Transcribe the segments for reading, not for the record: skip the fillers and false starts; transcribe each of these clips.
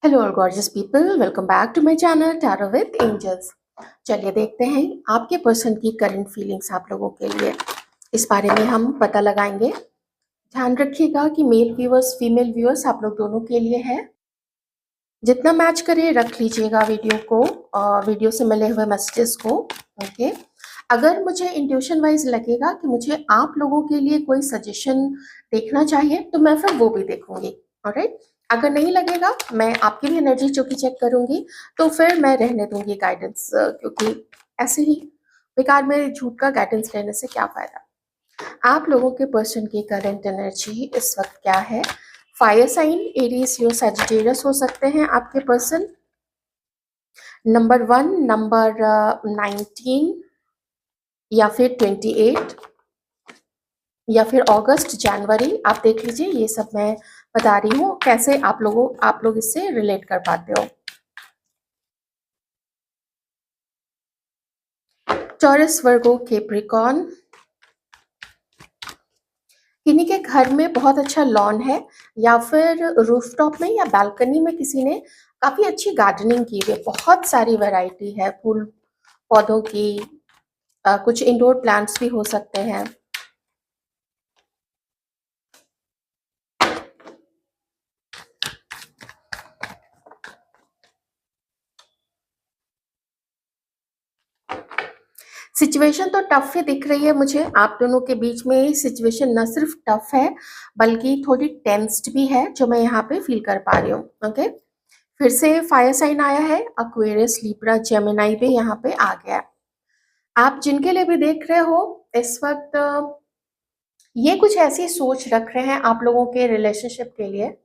Hello और gorgeous people, welcome back to my channel tarot with angels. चलिए देखते हैं आपके पर्सन की करंट फीलिंग्स आप लोगों के लिए। इस बारे में हम पता लगाएंगे। ध्यान रखिएगा कि मेल व्यूअर्स फीमेल व्यूअर्स आप लोग दोनों के लिए है। जितना मैच करे रख लीजिएगा वीडियो को, वीडियो से मिले हुए मैसेजेस को। ओके, अगर मुझे इंट्यूशन वाइज लगेगा कि मुझे आप लोगों के लिए कोई सजेशन देखना चाहिए तो मैं फिर वो भी देखूंगी। ऑलराइट, अगर नहीं लगेगा मैं आपकी भी एनर्जी चूंकि चेक करूंगी तो फिर मैं रहने दूंगी गाइडेंस, क्योंकि ऐसे ही बेकार में झूठ का गाइडेंस लेने से क्या फायदा। आप लोगों के पर्सन की करंट एनर्जी इस वक्त क्या है? Fire sign Aries Leo Sagittarius हो सकते हैं आपके पर्सन। नंबर 1, नंबर 19 या फिर 28 या फिर अगस्त जनवरी, आप देख लीजिए। ये सब मैं बता रही हूँ कैसे आप लोग इससे रिलेट कर पाते हो। टॉरस, वर्गो, कैप्रिकॉर्न। किन्हीं के घर में बहुत अच्छा लॉन है या फिर रूफटॉप में या बालकनी में किसी ने काफी अच्छी गार्डनिंग की है। बहुत सारी वैरायटी है फूल पौधों की। कुछ इंडोर प्लांट्स भी हो सकते हैं। सिचुएशन तो टफ ही दिख रही है मुझे। आप दोनों के बीच में सिचुएशन न सिर्फ टफ है बल्कि थोड़ी टेंस्ड भी है, जो मैं यहाँ पे फील कर पा रही हूँ। ओके, फिर से फायर साइन आया है, एक्वेरियस, लिब्रा, जेमिनाई भी यहाँ पे आ गया। आप जिनके लिए भी देख रहे हो इस वक्त, ये कुछ ऐसी सोच रख रहे हैं आप लोगों के रिलेशनशिप के लिए,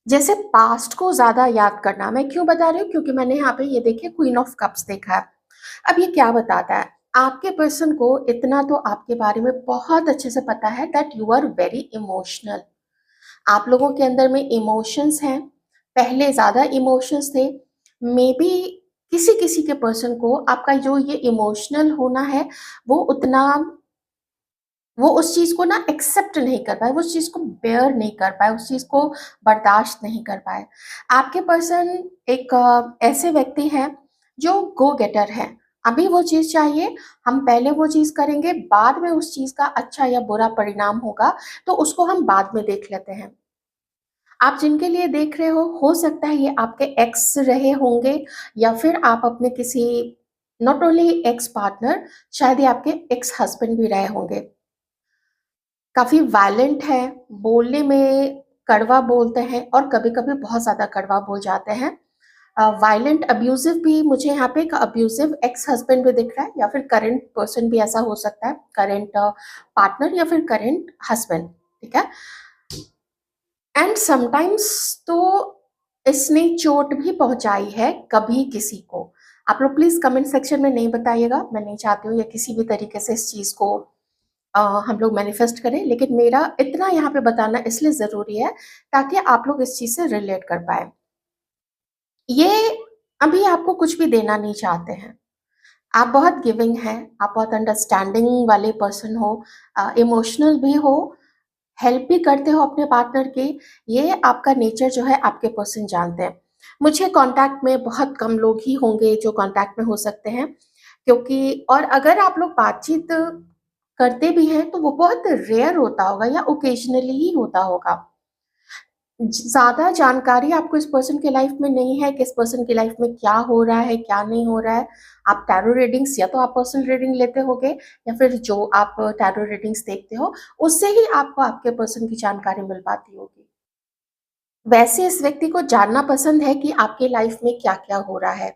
जैसे पास्ट को ज्यादा याद करना। मैं क्यों बता रही हूँ, क्योंकि मैंने यहाँ पे ये देखिए क्वीन ऑफ कप्स देखा है। अब ये क्या बताता है? आपके पर्सन को इतना तो आपके बारे में बहुत अच्छे से पता है that you are very emotional. आप लोगों के अंदर में इमोशंस हैं, पहले ज्यादा इमोशंस थे। मे बी किसी किसी के पर्सन को आपका जो ये इमोशनल होना है वो उतना, वो उस चीज को ना एक्सेप्ट नहीं कर पाए, वो उस चीज को बेयर नहीं कर पाए, उस चीज को बर्दाश्त नहीं कर पाए। आपके पर्सन एक ऐसे व्यक्ति हैं जो गो गेटर है। अभी वो चीज चाहिए, हम पहले वो चीज करेंगे, बाद में उस चीज का अच्छा या बुरा परिणाम होगा तो उसको हम बाद में देख लेते हैं। आप जिनके लिए देख रहे हो सकता है ये आपके एक्स रहे होंगे या फिर आप अपने किसी, नॉट ओनली एक्स पार्टनर, शायद ये आपके एक्स हस्बैंड भी रहे होंगे। काफ़ी वायलेंट है, बोलने में कड़वा बोलते हैं और कभी-कभी बहुत ज़्यादा कड़वा बोल जाते हैं। वायलेंट, अब्यूज़िव भी मुझे यहाँ पे एक अब्यूज़िव एक्स हस्बैंड भी दिख रहा है या फिर करंट पर्सन भी ऐसा हो सकता है, करंट पार्टनर या फिर करंट हस्बैंड, ठीक है? एंड समटाइम्स तो इसने चोट भी पहुँचाई है कभी किसी को। आप लोग प्लीज़ कमेंट सेक्शन में नहीं बताइएगा, मैं नहीं चाहती हूँ ये किसी भी तरीके से इस चीज़ को हम लोग मैनिफेस्ट करें, लेकिन मेरा इतना यहाँ पे बताना इसलिए ज़रूरी है ताकि आप लोग इस चीज़ से रिलेट कर पाए। ये अभी आपको कुछ भी देना नहीं चाहते हैं। आप बहुत गिविंग हैं, आप बहुत अंडरस्टैंडिंग वाले पर्सन हो, इमोशनल भी हो, हेल्प भी करते हो अपने पार्टनर के। ये आपका नेचर जो है आपके पर्सन जानते हैं। मुझे कांटेक्ट में बहुत कम लोग ही होंगे जो कांटेक्ट में हो सकते हैं, क्योंकि और अगर आप लोग बातचीत करते भी हैं तो वो बहुत रेयर होता होगा या ओकेजनली ही होता होगा। ज़्यादा जानकारी आपको इस पर्सन के लाइफ में नहीं है कि इस पर्सन की लाइफ में क्या हो रहा है, क्या नहीं हो रहा है। आप टैरो रीडिंग्स या तो आप पर्सनल रीडिंग लेते होगे या फिर जो आप टैरो रीडिंग्स देखते हो उससे ही आपको आपके पर्सन की जानकारी मिल पाती होगी। वैसे इस व्यक्ति को जानना पसंद है कि आपके लाइफ में क्या-क्या हो रहा है।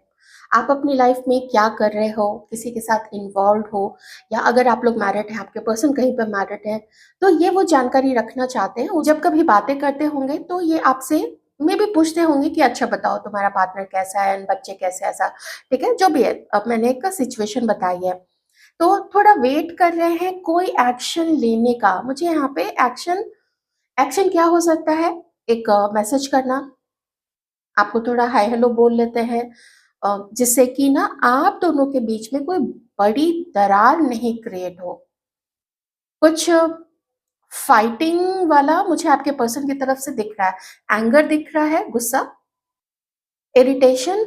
आप अपनी लाइफ में क्या कर रहे हो, किसी के साथ इन्वॉल्व्ड हो या अगर आप लोग मैरिड हैं, आपके पर्सन कहीं पे मैरिड है, तो ये वो जानकारी रखना चाहते हैं। जब कभी बातें करते होंगे तो ये आपसे मे बी पूछते होंगे कि अच्छा बताओ तुम्हारा पार्टनर कैसा है, बच्चे कैसे हैं, ऐसा, ठीक है? जो भी है, अब मैंने एक सिचुएशन बताई है। तो थोड़ा वेट कर रहे हैं कोई एक्शन लेने का। मुझे यहाँ पे एक्शन एक्शन क्या हो सकता है? एक मैसेज करना, आपको थोड़ा हाय हेलो बोल लेते हैं, जिससे कि ना आप दोनों के बीच में कोई बड़ी दरार नहीं क्रिएट हो। कुछ फाइटिंग वाला मुझे आपके पर्सन की तरफ से दिख रहा है। एंगर दिख रहा है, गुस्सा, इरिटेशन,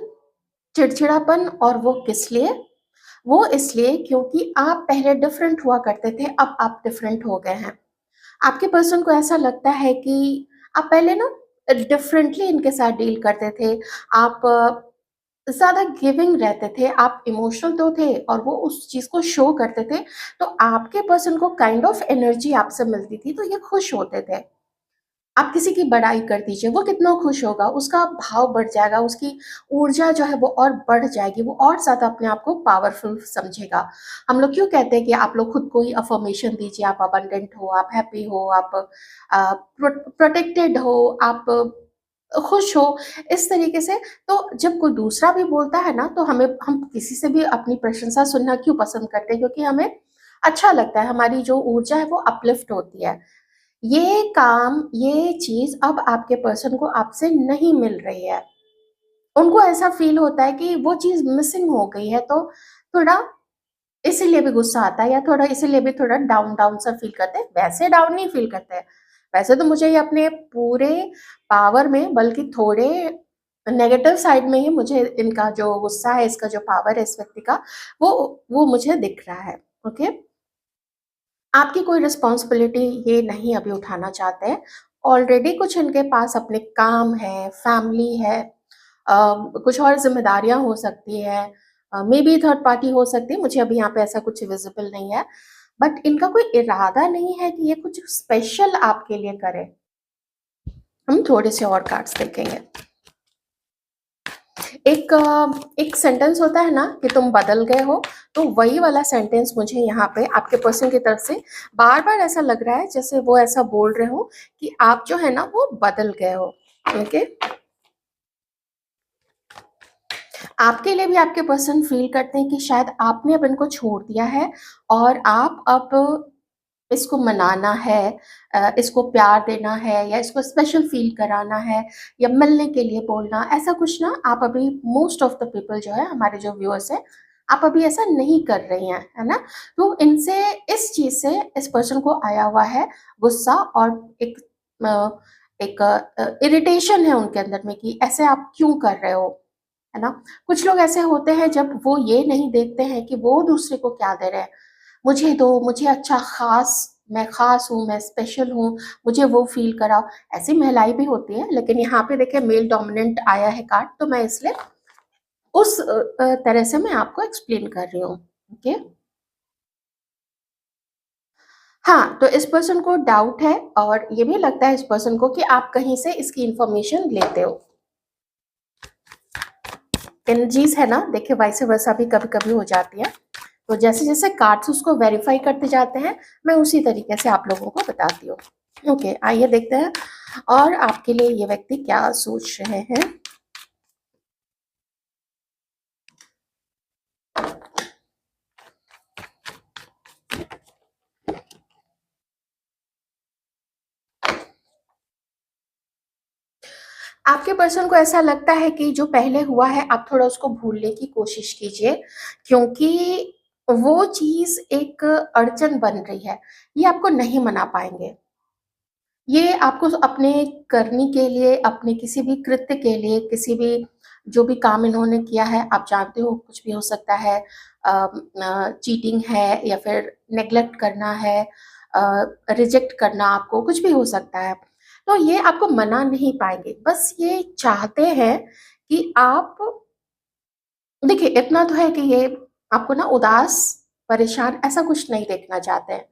चिड़चिड़ापन। और वो किस लिए? वो इसलिए क्योंकि आप पहले डिफरेंट हुआ करते थे, अब आप डिफरेंट हो गए हैं। आपके पर्सन को ऐसा लगता है कि आप पहले ना डिफरेंटली इनके साथ डील करते थे। आप ज़्यादा गिविंग रहते थे, आप इमोशनल तो थे और वो उस चीज़ को शो करते थे, तो आपके पर्सन को काइंड ऑफ एनर्जी आपसे मिलती थी, तो ये खुश होते थे। आप किसी की बड़ाई कर दीजिए, वो कितना खुश होगा, उसका भाव बढ़ जाएगा, उसकी ऊर्जा जो है वो और बढ़ जाएगी, वो और ज़्यादा अपने आप को पावरफुल समझेगा। हम लोग क्यों कहते हैं कि आप लोग खुद को ही अफ़र्मेशन दीजिए, आप अबंडेंट हो, आप हैप्पी हो, आप प्रोटेक्टेड हो, आप खुश हो, इस तरीके से। तो जब कोई दूसरा भी बोलता है ना, तो हम किसी से भी अपनी प्रशंसा सुनना क्यों पसंद करते हैं? क्योंकि हमें अच्छा लगता है, हमारी जो ऊर्जा है वो अपलिफ्ट होती है। ये काम, ये चीज़ अब आपके पर्सन को आपसे नहीं मिल रही है। उनको ऐसा फ़ील होता है कि वो चीज़ मिसिंग हो गई है, तो थोड़ा इसीलिए भी गुस्सा आता है, या थोड़ा इसीलिए भी थोड़ा डाउन सा फ़ील करते हैं। वैसे डाउन नहीं फ़ील करते हैं। वैसे तो मुझे ये अपने पूरे पावर में, बल्कि थोड़े नेगेटिव साइड में ही मुझे इनका जो गुस्सा है, इसका जो पावर है इस व्यक्ति का, वो मुझे दिख रहा है। ओके? आपकी कोई रिस्पॉन्सिबिलिटी ये नहीं अभी उठाना चाहते हैं। ऑलरेडी कुछ इनके पास अपने काम है, फैमिली है, कुछ और ज़िम्मेदारियाँ हो सकती हैं, मेबी थर्ड पार्टी हो सकती है, मुझे अभी यहाँ पे ऐसा कुछ विज़िबल नहीं है। बट इनका कोई इरादा नहीं है कि ये कुछ स्पेशल आपके लिए करें। हम थोड़े से और कार्ड्स देखेंगे। एक सेंटेंस होता है ना कि तुम बदल गए हो, तो वही वाला सेंटेंस मुझे यहाँ पे आपके पर्सन की तरफ से बार-बार ऐसा लग रहा है, जैसे वो ऐसा बोल रहे हो कि आप जो है ना वो बदल गए हो। ओके? आपके लिए भी आपके पर्सन फ़ील करते हैं कि शायद आपने अब इनको छोड़ दिया है और आप अब इसको मनाना है, इसको प्यार देना है, या इसको स्पेशल फ़ील कराना है, या मिलने के लिए बोलना, ऐसा कुछ ना आप अभी, मोस्ट ऑफ द पीपल जो है, हमारे जो व्यूअर्स हैं, आप अभी ऐसा नहीं कर रही हैं, है ना? तो इनसे, इस चीज़ से इस पर्सन को आया हुआ है गुस्सा, और एक इरिटेशन है उनके अंदर में कि ऐसे आप क्यों कर रहे हो, है ना? कुछ लोग ऐसे होते हैं जब वो ये नहीं देखते हैं कि वो दूसरे को क्या दे रहे हैं। मुझे दो, मुझे अच्छा ख़ास, मैं ख़ास हूँ, मैं स्पेशल हूँ, मुझे वो फ़ील कराओ। ऐसी महिलाएँ भी होती हैं, लेकिन यहाँ पे देखिए मेल डोमिनेंट आया है कार्ड, तो मैं इसलिए उस तरह से मैं आपको एक्सप्लेन कर रही हूँ। ओके? हाँ, तो इस पर्सन को डाउट है, और ये भी लगता है इस पर्सन को कि आप कहीं से इसकी इन्फॉर्मेशन लेते हो। एनर्जीज़ है ना, देखिए वाइस वर्सा भी कभी-कभी हो जाती है। तो जैसे-जैसे कार्ड्स उसको वेरीफ़ाई करते जाते हैं, मैं उसी तरीके से आप लोगों को बताती हूँ। ओके, आइए देखते हैं और आपके लिए ये व्यक्ति क्या सोच रहे हैं। आपके पर्सन को ऐसा लगता है कि जो पहले हुआ है, आप थोड़ा उसको भूलने की कोशिश कीजिए, क्योंकि वो चीज़ एक अड़चन बन रही है। ये आपको नहीं मना पाएँगे। ये आपको अपने करनी के लिए, अपने किसी भी कृत्य के लिए, किसी भी जो भी काम इन्होंने किया है, आप जानते हो कुछ भी हो सकता है, चीटिंग है, या फिर नेग्लेक्ट करना है, रिजेक्ट करना, आपको कुछ भी हो सकता है। तो ये आपको मना नहीं पाएँगे, बस ये चाहते हैं कि आप, देखिए इतना तो है कि ये आपको ना उदास, परेशान, ऐसा कुछ नहीं देखना चाहते हैं।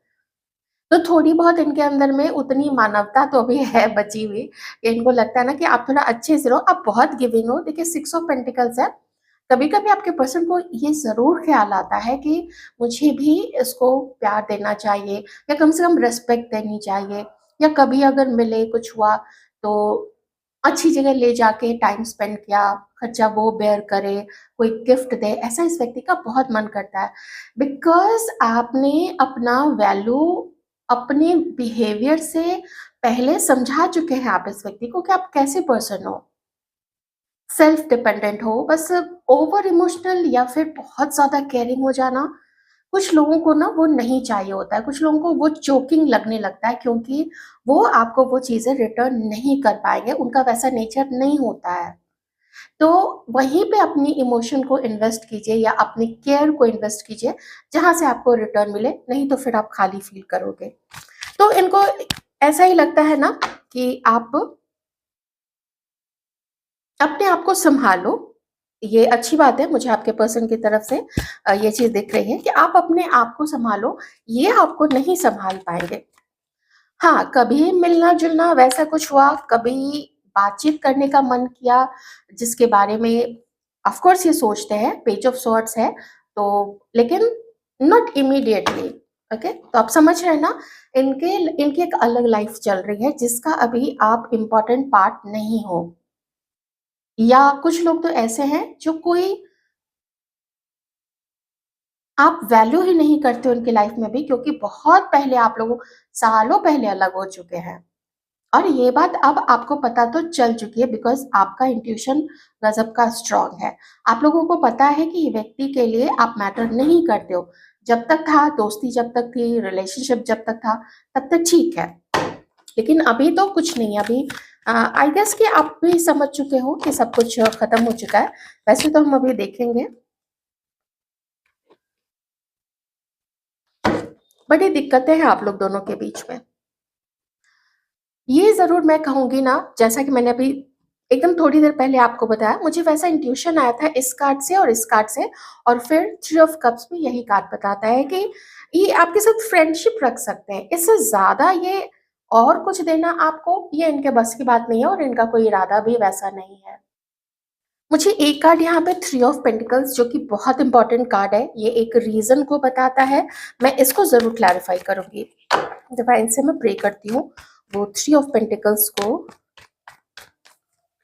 तो थोड़ी बहुत इनके अंदर में उतनी मानवता तो अभी है बची हुई, कि इनको लगता है ना कि आप थोड़ा अच्छे से रहो, आप बहुत गिविंग हो। देखिए 6 ऑफ पेंटिकल्स है, कभी-कभी आपके पर्सन को ये ज़रूर ख़्याल आता है कि मुझे भी इसको प्यार देना चाहिए, या कम से कम रिस्पेक्ट देनी चाहिए, या कभी अगर मिले, कुछ हुआ, तो अच्छी जगह ले जाके टाइम स्पेंड किया, खर्चा वो बेयर करे, कोई गिफ्ट दे, ऐसा इस व्यक्ति का बहुत मन करता है। बिकॉज़ आपने अपना वैल्यू अपने बिहेवियर से पहले समझा चुके हैं आप इस व्यक्ति को कि आप कैसे पर्सन हो। सेल्फ डिपेंडेंट हो, बस ओवर इमोशनल या फिर बहुत ज़्यादा केयरिंग हो जाना, कुछ लोगों को ना वो नहीं चाहिए होता है, कुछ लोगों को वो चोकिंग लगने लगता है क्योंकि वो आपको वो चीज़ें रिटर्न नहीं कर पाएँगे, उनका वैसा नेचर नहीं होता है। तो वहीं पे अपनी इमोशन को इन्वेस्ट कीजिए या अपनी केयर को इन्वेस्ट कीजिए, जहाँ से आपको रिटर्न मिले, नहीं तो फिर आप खाली फ़ील करोगे। तो इनको ऐसा ही लगता है ना कि आप अपने आप को सँभालो, ये अच्छी बात है मुझे आपके पर्सन की तरफ से ये चीज़ दिख रही है कि आप अपने आप को सँभालो, ये आपको नहीं सँभाल पाएँगे। हाँ, कभी मिलना-जुलना वैसा कुछ हुआ, कभी बातचीत करने का मन किया, जिसके बारे में ऑफ़ कोर्स ये सोचते हैं, पेज ऑफ सॉर्ट्स है, तो लेकिन नॉट इमीडिएटली, ओके? तो आप समझ रहे हैं ना, इनके इनकी एक अलग लाइफ़ चल रही है, जिसका अभी आप इम्पोर्टेंट पार्ट नहीं हो। या कुछ लोग तो ऐसे हैं, जो कोई आप वैल्यू ही नहीं करते उनकी लाइफ़ में भी क्योंकि बहुत पहले आप लोगों सालों पहले अलग हो चुके हैं। और ये बात अब आपको पता तो चल चुकी है बिकॉज़ आपका इंट्यूशन गज़ब का स्ट्रॉन्ग है। आप लोगों को पता है कि ये व्यक्ति के लिए आप मैटर नहीं करते हो। जब तक था, दोस्ती जब तक थी, रिलेशनशिप जब तक था, तब तक ठीक है। लेकिन अभी तो कुछ नहीं है, अभी आई गेस कि आप भी समझ चुके हो कि सब कुछ खत्म हो चुका है। वैसे तो हम अभी देखेंगे, बड़ी दिक्कतें हैं आप लोग दोनों के बीच में। ये ज़रूर मैं कहूँगी ना, जैसा कि मैंने अभी एकदम थोड़ी देर पहले आपको बताया, मुझे वैसा इंट्यूशन आया था इस कार्ड से और इस कार्ड से और फिर थ्री ऑफ कप्स में यही कार्ड बताता है कि ये आपके साथ फ्रेंडशिप रख सकते हैं। इससे ज़्यादा ये और कुछ देना आपको, ये इनके बस की बात नहीं है और इनका कोई इरादा भी वैसा नहीं है। मुझे एक कार्ड यहाँ पे थ्री ऑफ पेंटिकल्स जो कि बहुत इंपॉर्टेंट कार्ड है, ये एक रीज़न को बताता है। मैं इसको ज़रूर क्लैरिफ़ाई करूँगी। डिवाइन से मैं प्रे करती हूँ, वो थ्री ऑफ पेंटिकल्स को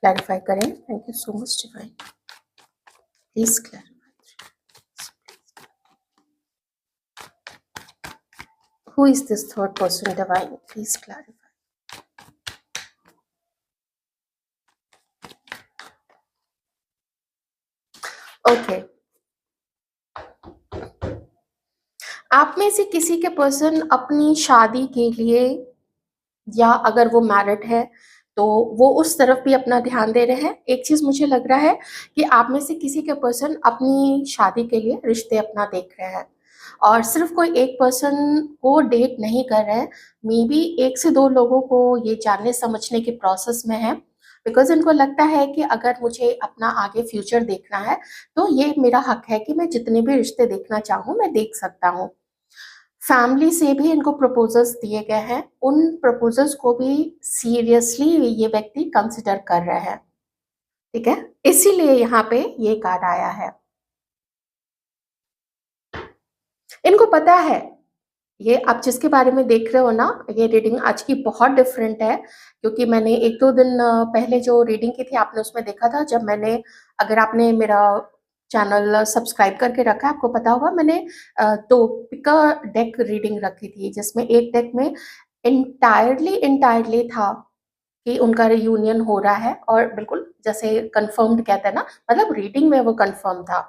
क्लैरिफ़ाई करें। Thank you so much divine, please clarify. Who is this third person divine, please clarify. Okay, आप में से किसी के पर्सन अपनी शादी के लिए या अगर वो मैरिड है, तो वो उस तरफ भी अपना ध्यान दे रहे हैं। एक चीज़ मुझे लग रहा है कि आप में से किसी के पर्सन अपनी शादी के लिए रिश्ते अपना देख रहे हैं और सिर्फ़ कोई एक पर्सन को डेट नहीं कर रहे हैं। मेबी 1 से 2 लोगों को ये जानने-समझने के प्रोसेस में हैं, बिकॉज़ इनको लगता है कि अगर मुझे अपना आगे फ्यूचर देखना है, तो ये मेरा हक है कि मैं जितने भी रिश्ते देखना चाहूँ, मैं देख सकता हूँ। फैमिली से भी इनको प्रपोज़ल्स दिए गए हैं, उन प्रपोज़ल्स को भी सीरियसली ये व्यक्ति कंसिडर कर रहे हैं, ठीक है? इसीलिए यहाँ पे ये कार्ड आया है। इनको पता है, ये आप जिसके बारे में देख रहे हो ना, ये रीडिंग आज की बहुत डिफरेंट है क्योंकि मैंने 1-2 दिन पहले जो रीडिंग की थी आपने उसमें देखा था जब मैंने, अगर आपने मेरा चैनल सब्सक्राइब करके रखा है आपको पता होगा मैंने 2 पिका डेक रीडिंग रखी थी जिसमें एक डेक में एंटायरली था कि उनका रियूनियन हो रहा है और बिल्कुल जैसे कन्फर्म्ड कहते हैं ना, मतलब रीडिंग में वो कन्फर्म था।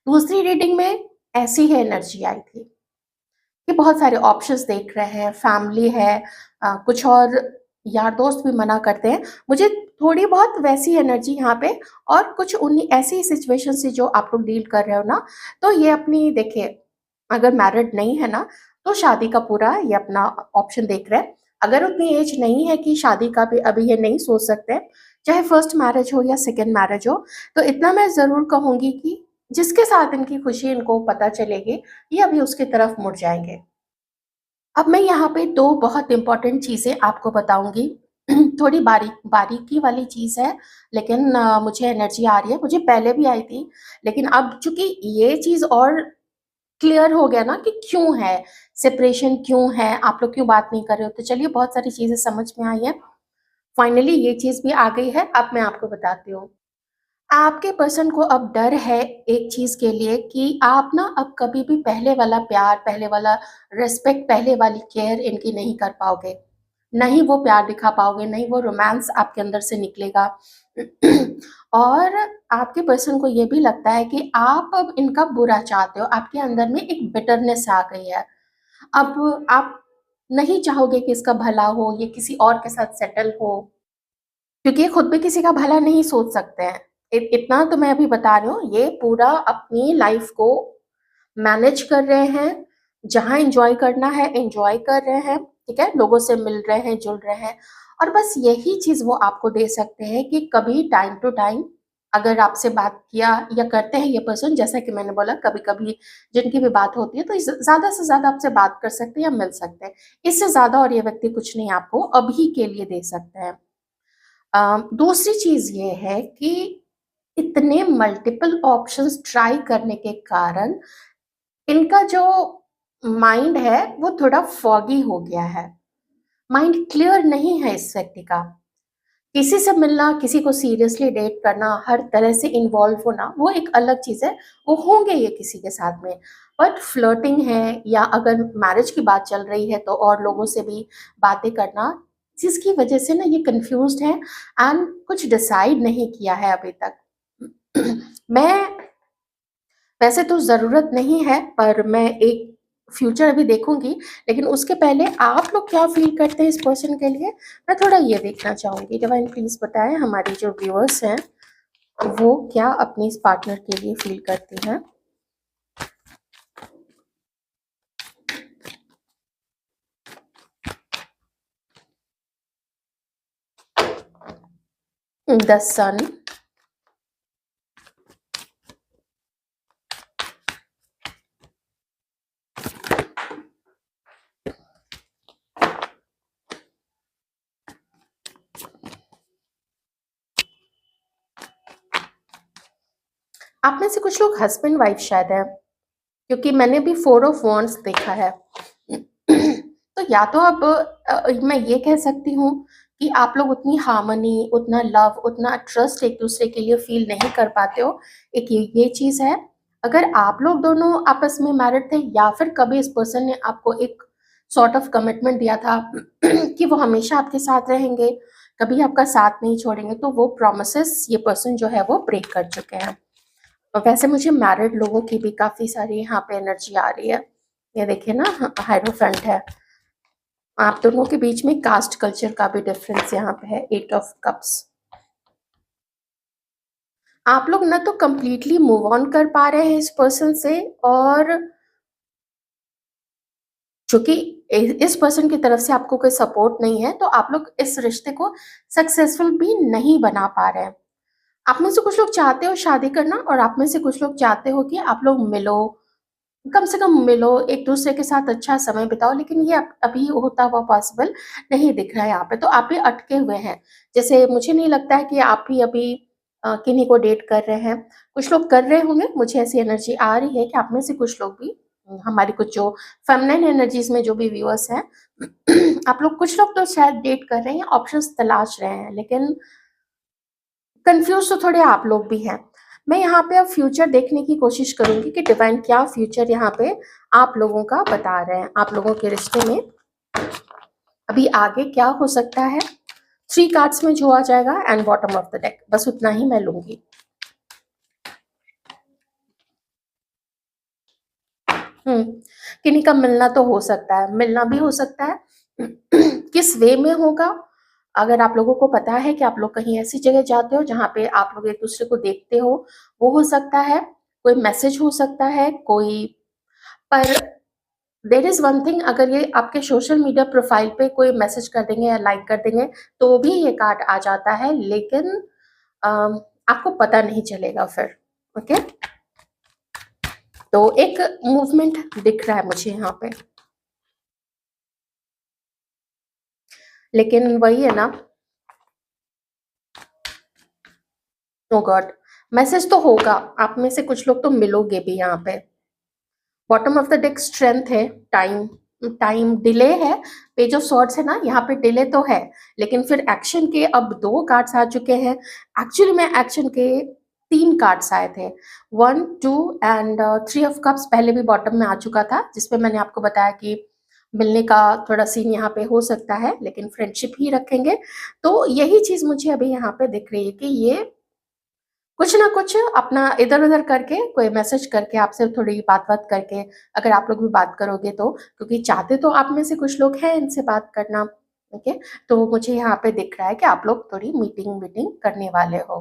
दूसरी रीडिंग में ऐसी ही एनर्जी आई थी कि बहुत सारे ऑप्शंस देख रहे हैं, फैमिली है, कुछ और यार दोस्त भी मना करते हैं। मुझे थोड़ी बहुत वैसी एनर्जी यहाँ पे और कुछ उन्हीं ऐसी सिचुएशन से जो आप लोग डील कर रहे हो ना, तो ये अपनी देखिए, अगर मैरिड नहीं है ना, तो शादी का पूरा ये अपना ऑप्शन देख रहे हैं। अगर उतनी एज नहीं है कि शादी का भी अभी ये नहीं सोच सकते, चाहे फर्स्ट मैरिज हो या सेकंड मैरिज हो, तो इतना मैं ज़रूर कहूँगी कि जिसके साथ इनकी खुशी इनको पता चलेगी, ये अभी उसकी तरफ मुड़ जाएँगे। अब मैं यहाँ पे 2 बहुत इम्पोर्टेंट चीज़ें आपको बताऊँगी। थोड़ी बारीकी वाली चीज़ है, लेकिन मुझे एनर्जी आ रही है, मुझे पहले भी आई थी, लेकिन अब चूँकि ये चीज़ और क्लियर हो गया ना कि क्यों है, सेपरेशन क्यों है, आप लोग क्यों बात नहीं कर रहे हो, तो चलिए बहुत सारी चीज़ें समझ में आई हैं। फाइनली ये चीज़ भी आ गई है, अब मैं आपको बताती हूँ। आपके पर्सन को अब डर है एक चीज़ के लिए कि आप ना अब कभी भी पहले वाला प्यार, पहले वाला रिस्पेक्ट, पहले वाली केयर इनकी नहीं कर पाओगे। ना ही वो प्यार दिखा पाओगे, ना ही वो रोमांस आपके अंदर से निकलेगा। और आपके पर्सन को ये भी लगता है कि आप अब इनका बुरा चाहते हो, आपके अंदर में एक बिटरनेस आ गई है। अब आप नहीं चाहोगे कि इसका भला हो, ये किसी और के साथ सेटल हो, क्योंकि ये खुद भी किसी का भला नहीं सोच सकते हैं। इतना तो मैं अभी बता रही हूँ, ये पूरा अपनी लाइफ को मैनेज कर रहे हैं, जहाँ एन्जॉय करना है एन्जॉय कर रहे हैं, ठीक है? लोगों से मिल रहे हैं, जुल रहे हैं, और बस यही चीज़ वो आपको दे सकते हैं कि कभी टाइम टू टाइम अगर आपसे बात किया या करते हैं ये पर्सन, जैसा कि मैंने बोला कभी-कभी जिनकी भी बात होती है तो ज़्यादा से ज़्यादा आपसे बात कर सकते हैं या मिल सकते हैं। इससे ज़्यादा और ये व्यक्ति कुछ नहीं आपको अभी के लिए दे सकते हैं। दूसरी चीज़ ये है कि इतने मल्टीपल ऑप्शंस ट्राई करने के कारण इनका जो माइंड है वो थोड़ा फॉगी हो गया है। माइंड क्लियर नहीं है इस व्यक्ति का। किसी से मिलना, किसी को सीरियसली डेट करना, हर तरह से इन्वॉल्व होना वो एक अलग चीज़ है, वो होंगे ये किसी के साथ में। बट फ्लर्टिंग है या अगर मैरिज की बात चल रही है तो और लोगों से भी बातें करना, जिसकी वजह से ना ये कन्फ्यूज़्ड है एंड कुछ डिसाइड नहीं किया है अभी तक। मैं वैसे तो ज़रूरत नहीं है, पर मैं एक फ्यूचर अभी देखूँगी, लेकिन उसके पहले आप लोग क्या फ़ील करते हैं इस पर्सन के लिए, मैं थोड़ा ये देखना चाहूँगी। डिवाइन प्लीज़ बताएँ हमारी जो व्यूअर्स हैं, वो क्या अपनी इस पार्टनर के लिए फ़ील करती हैं? द सन, आप में से कुछ लोग हस्बैंड वाइफ शायद हैं, क्योंकि मैंने भी 4 ऑफ वांड्स देखा है। तो या तो अब मैं ये कह सकती हूँ कि आप लोग उतनी हार्मनी, उतना लव, उतना ट्रस्ट एक-दूसरे के लिए फ़ील नहीं कर पाते हो, एक ये चीज़ है। अगर आप लोग दोनों आपस में मैरिड थे या फिर कभी इस पर्सन ने आपको एक सॉर्ट ऑफ कमिटमेंट दिया था कि वो हमेशा आपके साथ रहेंगे, कभी आपका साथ नहीं छोड़ेंगे, तो वो प्रॉमिसेस ये पर्सन जो है वो ब्रेक कर चुके हैं। वैसे मुझे मैरिड लोगों की भी काफ़ी सारी यहाँ पे एनर्जी आ रही है। ये देखिए ना, हाइरोफेंट है। आप दोनों के बीच में कास्ट कल्चर का भी डिफरेंस यहाँ पे है, 8 ऑफ कप्स। आप लोग ना तो कंप्लीटली मूव ऑन कर पा रहे हैं इस पर्सन से, और चूँकि इस पर्सन की तरफ से आपको कोई सपोर्ट नहीं है, तो आप लोग इस रिश्ते को सक्सेसफुल भी नहीं बना पा रहे हैं। आप में से कुछ लोग चाहते हो शादी करना और आप में से कुछ लोग चाहते हो कि आप लोग मिलो, कम से कम मिलो, एक-दूसरे के साथ अच्छा समय बिताओ, लेकिन ये अभी होता हुआ पॉसिबल नहीं दिख रहा है यहाँ पे, तो आप भी अटके हुए हैं। जैसे मुझे नहीं लगता है कि आप ही अभी किन्हीं को डेट कर रहे हैं। कुछ लोग कर रहे होंगे, मुझे ऐसी एनर्जी आ रही है कि आप में से कुछ लोग भी हमारी कुछ जो फेमिनिन एनर्जीज़ में जो भी व्यूअर्स हैं, आप लोग कुछ लोग तो शायद डेट कर रहे हैं, ऑप्शंस तलाश रहे हैं, लेकिन कन्फ्यूज़ तो थोड़े आप लोग भी हैं। मैं यहाँ पे अब फ्यूचर देखने की कोशिश करूँगी कि डिवाइन क्या फ्यूचर यहाँ पे आप लोगों का बता रहे हैं। आप लोगों के रिश्ते में अभी आगे क्या हो सकता है? 3 कार्ड्स में जो आ जाएगा and bottom of the deck, बस उतना ही मैं लूँगी। किन्हीं का मिलना तो हो सकता है, मिलना भी हो सकता है। किस वे में होगा? अगर आप लोगों को पता है कि आप लोग कहीं ऐसी जगह जाते हो जहाँ पे आप लोग एक-दूसरे को देखते हो, वो हो सकता है। कोई मैसेज हो सकता है, कोई, पर देयर इज़ वन थिंग, अगर ये आपके सोशल मीडिया प्रोफाइल पे कोई मैसेज कर देंगे या लाइक कर देंगे, तो भी ये कार्ड आ जाता है, लेकिन आपको पता नहीं चलेगा फिर, ओके? तो एक मूवमेंट दिख रहा है मुझे यहाँ पे, लेकिन वही है ना, ओह गॉड! मैसेज तो होगा, आप में से कुछ लोग तो मिलोगे भी यहाँ पे। Bottom of the deck strength है, टाइम टाइम डिले है, पेज ऑफ सॉर्ड्स है ना, यहाँ पे डिले तो है, लेकिन फिर एक्शन के अब 2 कार्ड्स आ चुके हैं। एक्चुअली में एक्शन के 3 कार्ड्स आए थे। 1, 2 एंड 3 ऑफ कप्स पहले भी बॉटम में आ चुका था, जिसपे मैंने आपको बताया कि मिलने का थोड़ा सीन यहाँ पे हो सकता है, लेकिन फ्रेंडशिप ही रखेंगे। तो यही चीज़ मुझे अभी यहाँ पे दिख रही है कि ये कुछ ना कुछ अपना इधर-उधर करके, कोई मैसेज करके, आपसे थोड़ी बात-वात करके, अगर आप लोग भी बात करोगे तो, क्योंकि चाहते तो आप में से कुछ लोग हैं इनसे बात करना, ओके? तो मुझे यहाँ पे दिख रहा है कि आप लोग थोड़ी मीटिंग-वीटिंग करने वाले हो,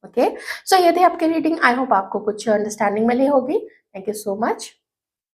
ओके? सो ये थी आपकी रीडिंग। आई होप आपको कुछ अंडरस्टैंडिंग मिली होगी। Thank you so much.